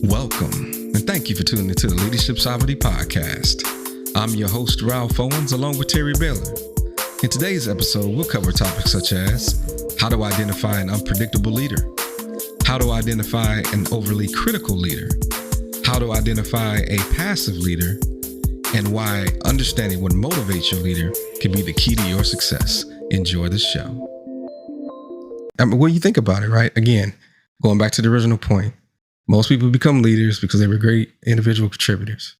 Welcome, and thank you for tuning into the Leadership Sovereignty Podcast. I'm your host, Ralph Owens, along with Terry Baylor. In today's episode, we'll cover topics such as how to identify an unpredictable leader, how to identify an overly critical leader, how to identify a passive leader, and why understanding what motivates your leader can be the key to your success. Enjoy the show. When you think about it, right? Again, going back to the original point, most people become leaders because they were great individual contributors.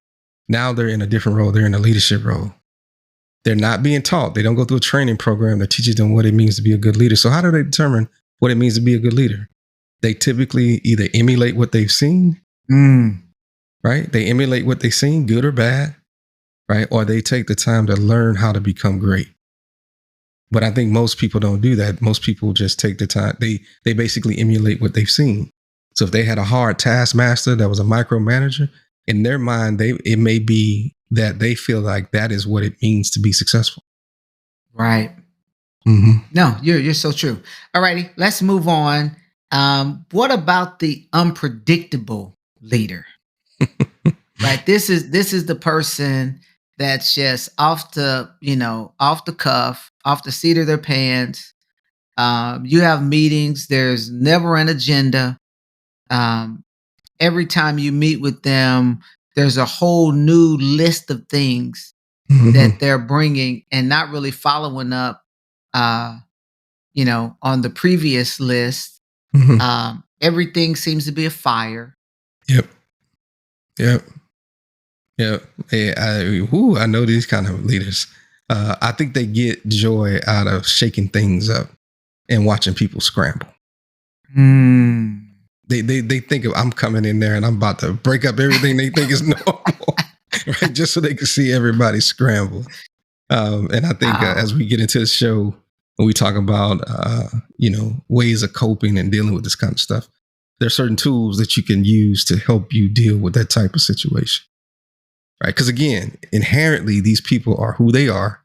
Now they're in a different role. They're in a leadership role. They're not being taught. They don't go through a training program that teaches them what it means to be a good leader. So how do they determine what it means to be a good leader? They typically either emulate what they've seen, right? They emulate what they've seen, good or bad, right? Or they take the time to learn how to become great. But I think most people don't do that. Most people just take the time. They basically emulate what they've seen. So if they had a hard taskmaster that was a micromanager, in their mind, it may be that they feel like that is what it means to be successful. Right. Mm-hmm. No, you're so true. All righty, let's move on. What about the unpredictable leader? Right. This is the person that's just off the cuff, off the seat of their pants. You have meetings. There's never an agenda. Every time you meet with them, there's a whole new list of things that they're bringing and not really following up, on the previous list. Everything seems to be a fire. Yep. Hey, I know these kind of leaders. I think they get joy out of shaking things up and watching people scramble. They think of, I'm coming in there and I'm about to break up everything they think is normal, right? Just so they can see everybody scramble. And I think as we get into the show, when we talk about, ways of coping and dealing with this kind of stuff, there are certain tools that you can use to help you deal with that type of situation, right? Because again, inherently, these people are who they are.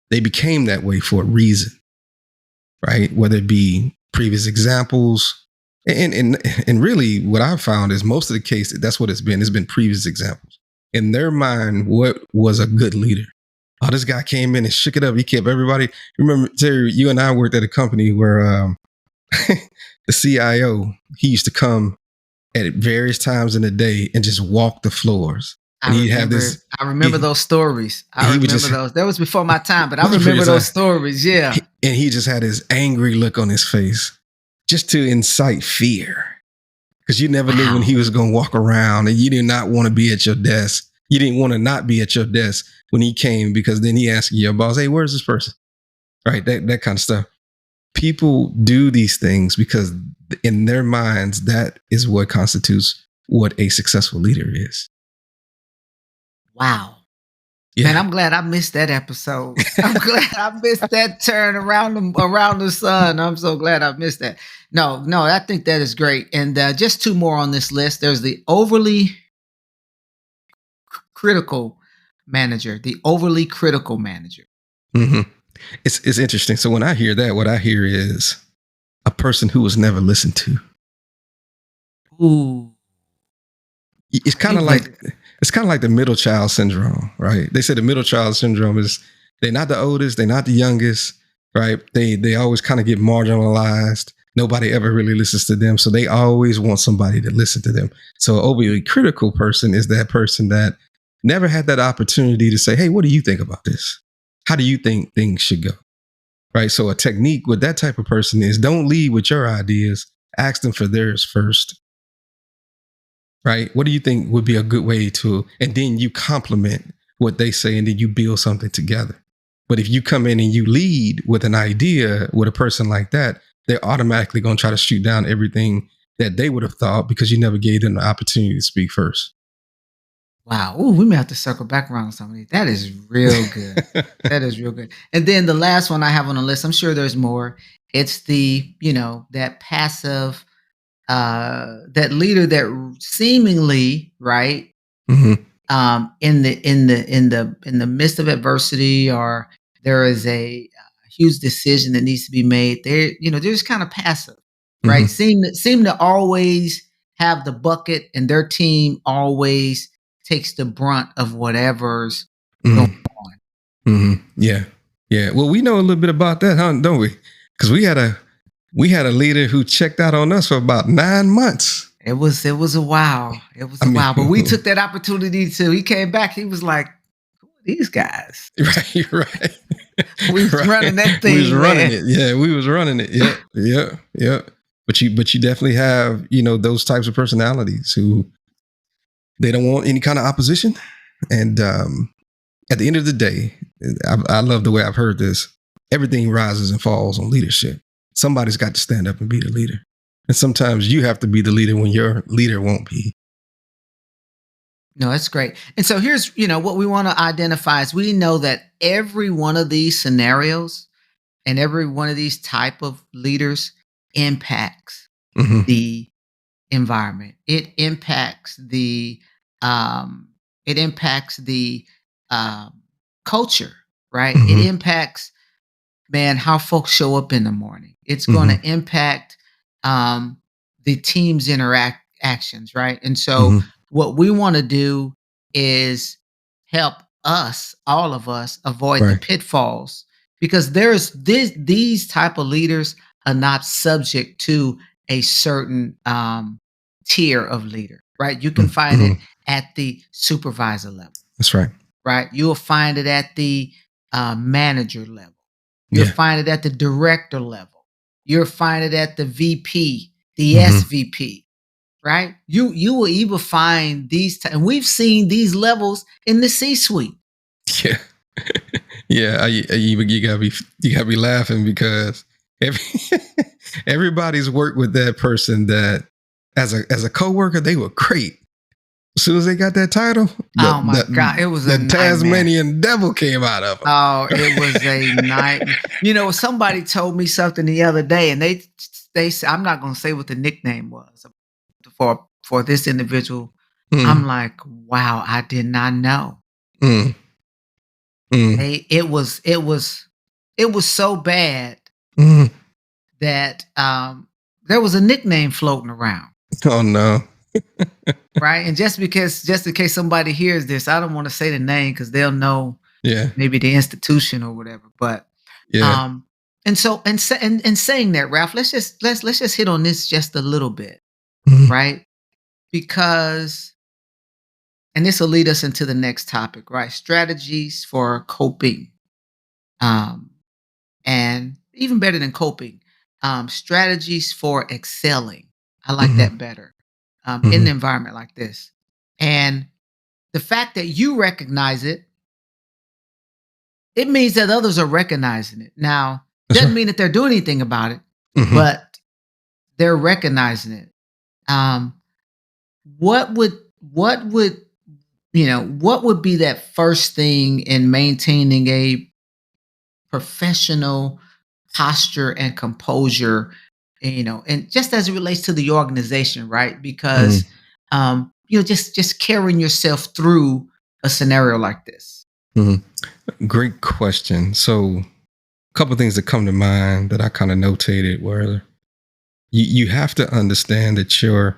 They became that way for a reason, right? Whether it be previous examples, and really what I've found is most of the case, that's what it's been. It's been previous examples. In their mind, what was a good leader? Oh, this guy came in and shook it up. He kept everybody. Remember, Terry, you and I worked at a company where the CIO, he used to come at various times in the day and just walk the floors. And I remember those stories. I remember those. That was before my time, but I remember those stories. Yeah. And he just had this angry look on his face just to incite fear. Because you never knew when he was going to walk around, and you did not want to be at your desk. You didn't want to not be at your desk when he came, because then he asked your boss, hey, where's this person? Right? That kind of stuff. People do these things because in their minds, that is what constitutes what a successful leader is. Wow. Yeah. Man, I'm glad I missed that episode. I'm glad I missed that turn around the sun. I'm so glad I missed that. No, I think that is great. And just two more on this list. There's the overly critical manager. The overly critical manager. Mm-hmm. It's interesting. So when I hear that, what I hear is a person who was never listened to. Ooh. It's kind of like the middle child syndrome, right? They say the middle child syndrome is they're not the oldest, they're not the youngest, right? They always kind of get marginalized. Nobody ever really listens to them. So they always want somebody to listen to them. So an overly critical person is that person that never had that opportunity to say, hey, what do you think about this? How do you think things should go? Right? So a technique with that type of person is don't lead with your ideas. Ask them for theirs first. Right? What do you think would be a good way to, and then you complement what they say and then you build something together. But if you come in and you lead with an idea with a person like that, they're automatically going to try to shoot down everything that they would have thought because you never gave them the opportunity to speak first. Wow. Ooh, we may have to circle back around on some of these. That is real good. That is real good. And then the last one I have on the list, I'm sure there's more. It's the, that passive, that leader that seemingly, right, in the midst of adversity, or there is a huge decision that needs to be made. They're just kind of passive, right? Seem to always have the bucket and their team always takes the brunt of whatever's going on. Yeah. Yeah. Well, we know a little bit about that, huh? Don't we? Because we had a leader who checked out on us for about 9 months. It was a while. It was a while. But we took that opportunity to, he came back. He was like, who are these guys? Right. We was running that thing. We was running it. Yeah, we was running it. Yeah. But you definitely have, those types of personalities who they don't want any kind of opposition. And at the end of the day, I love the way I've heard this. Everything rises and falls on leadership. Somebody's got to stand up and be the leader. And sometimes you have to be the leader when your leader won't be. No, that's great. And so here's, what we want to identify is we know that every one of these scenarios and every one of these type of leaders impacts the environment. It impacts the culture, right? It impacts, how folks show up in the morning. It's going to impact the team's actions, right? And so what we want to do is help us, all of us, avoid the pitfalls, because there's these type of leaders are not subject to a certain tier of leader, right? You can find it at the supervisor level. That's right. Right? You'll find it at the manager level. You'll find it at the director level. You'll find it at the VP, the SVP, right? You will even find these, and we've seen these levels in the C-suite. Yeah, yeah. You gotta be laughing because everybody's worked with that person that as a coworker they were great. As soon as they got that title, God, it was the Tasmanian devil came out of them. Oh, it was a nightmare. Somebody told me something the other day, and they I'm not going to say what the nickname was for this individual. I'm like, wow, I did not know. It was so bad that there was a nickname floating around. Oh no. Right. And just in case somebody hears this, I don't want to say the name because they'll know maybe the institution or whatever. But and saying that, Ralph, let's just hit on this just a little bit. Right. Because and this will lead us into the next topic, right? Strategies for coping. And even better than coping, strategies for excelling. I like that better. In an environment like this. And the fact that you recognize it, it means that others are recognizing it. Now, it doesn't mean that they're doing anything about it, but they're recognizing it. What would be that first thing in maintaining a professional posture and composure, and just as it relates to the organization, right? Because, just carrying yourself through a scenario like this. Great question. So a couple of things that come to mind that I kind of notated were you have to understand that your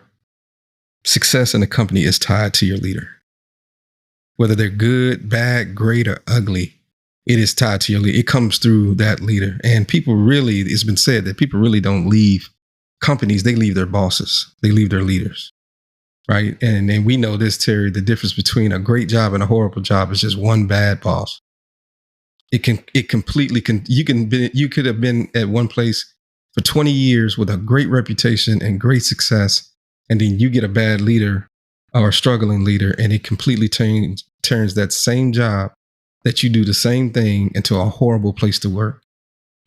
success in a company is tied to your leader. Whether they're good, bad, great, or ugly, it is tied to your leader. It comes through that leader. And it's been said that people really don't leave companies. They leave their bosses. They leave their leaders. Right. And we know this, Terry, the difference between a great job and a horrible job is just one bad boss. You could have been at one place for 20 years with a great reputation and great success. And then you get a bad leader or a struggling leader, and it completely turns that same job that you do the same thing into a horrible place to work,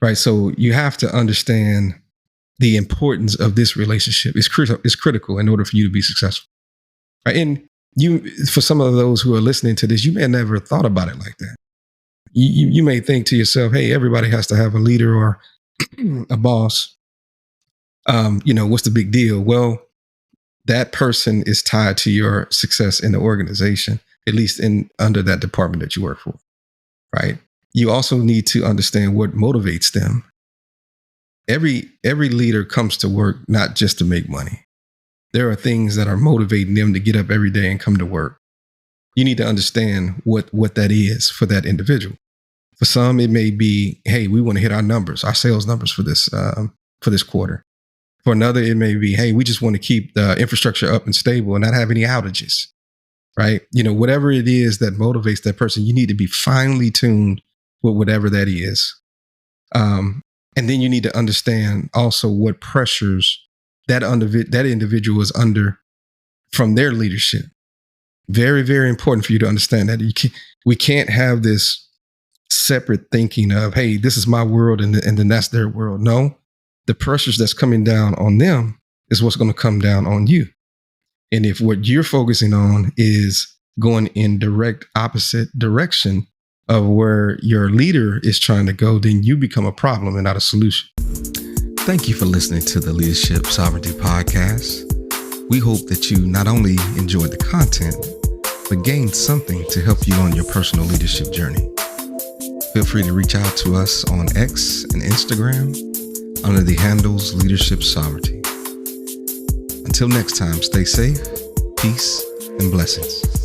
right? So you have to understand the importance of this relationship. It's critical in order for you to be successful, right? And for some of those who are listening to this, you may have never thought about it like that. You may think to yourself, hey, everybody has to have a leader or a boss. What's the big deal? Well, that person is tied to your success in the organization, at least under that department that you work for, right? You also need to understand what motivates them. Every leader comes to work not just to make money. there are things that are motivating them to get up every day and come to work. You need to understand what that is for that individual. For some, it may be, hey, we want to hit our numbers, our sales numbers for this quarter. For another, it may be, hey, we just want to keep the infrastructure up and stable and not have any outages, right? Whatever it is that motivates that person, you need to be finely tuned with whatever that is. And then you need to understand also what pressures that individual is under from their leadership. Very, very important for you to understand that we can't have this separate thinking of, hey, this is my world and then that's their world. No, the pressures that's coming down on them is what's going to come down on you. And if what you're focusing on is going in direct opposite direction of where your leader is trying to go, then you become a problem and not a solution. Thank you for listening to the Leadership Sovereignty Podcast. We hope that you not only enjoyed the content, but gained something to help you on your personal leadership journey. Feel free to reach out to us on X and Instagram under the handles Leadership Sovereignty. Until next time, stay safe, peace, and blessings.